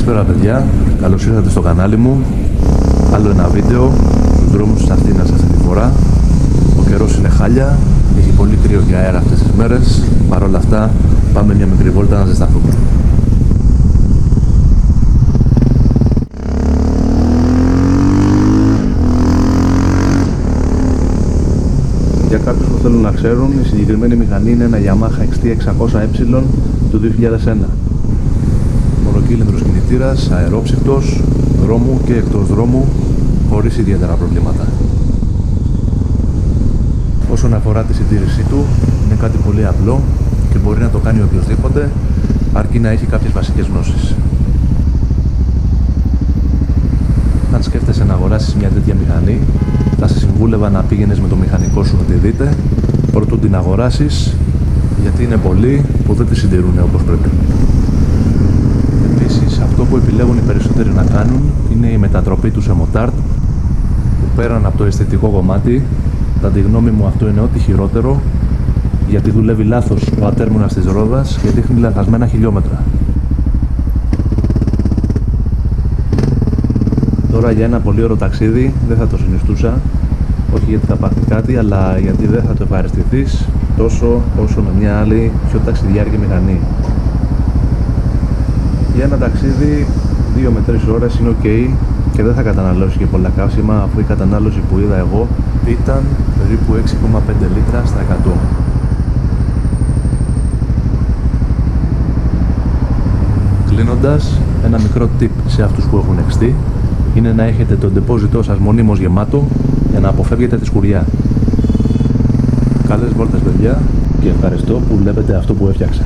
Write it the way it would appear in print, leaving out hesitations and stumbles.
Καλησπέρα παιδιά, καλώς ήρθατε στο κανάλι μου. Άλλο ένα βίντεο στους δρόμους της Αθήνας αυτή τη φορά. Ο καιρός είναι χάλια, έχει πολύ κρύο και αέρα αυτές τις μέρες. Παρ' όλα αυτά πάμε μια μικρή βόλτα να ζεσταθούμε. Για κάποιους που θέλουν να ξέρουν, η συγκεκριμένη μηχανή είναι ένα Yamaha XT600E του 2001. Μονοκύλινδρος κινητήρας, αερόψυκτος, δρόμου και εκτός δρόμου, χωρίς ιδιαίτερα προβλήματα. Όσον αφορά τη συντήρησή του, είναι κάτι πολύ απλό και μπορεί να το κάνει οποιοδήποτε, αρκεί να έχει κάποιες βασικές γνώσεις. Αν σκέφτεσαι να αγοράσεις μια τέτοια μηχανή, θα σε συμβούλευα να πήγαινες με το μηχανικό σου να τη δείτε προτού την αγοράσεις, γιατί είναι πολλοί που δεν τη συντηρούν όπως πρέπει. Επίσης, αυτό που επιλέγουν οι περισσότεροι να κάνουν είναι η μετατροπή του σε μοτάρτ, που πέραν από το αισθητικό κομμάτι, κατά τη γνώμη μου αυτό είναι ό,τι χειρότερο, γιατί δουλεύει λάθος ο ατέρμονας της ρόδας και δείχνει λανθασμένα χιλιόμετρα. Τώρα για ένα πολύ ωραίο ταξίδι δεν θα το συνιστούσα, όχι γιατί θα πάθει κάτι, αλλά γιατί δεν θα το ευχαριστηθείς τόσο όσο με μια άλλη πιο ταξιδιάρικη μηχανή. Για ένα ταξίδι 2 με 3 ώρες είναι ok και δεν θα καταναλώσει και πολλά καύσιμα, αφού η κατανάλωση που είδα εγώ ήταν περίπου 6,5 λίτρα στα 100. Κλείνοντας, ένα μικρό tip σε αυτούς που έχουν XT είναι να έχετε το ντεπόζιτό σας μονίμως γεμάτο για να αποφεύγετε τη σκουριά. Καλές βόλτες παιδιά και ευχαριστώ που βλέπετε αυτό που έφτιαξα.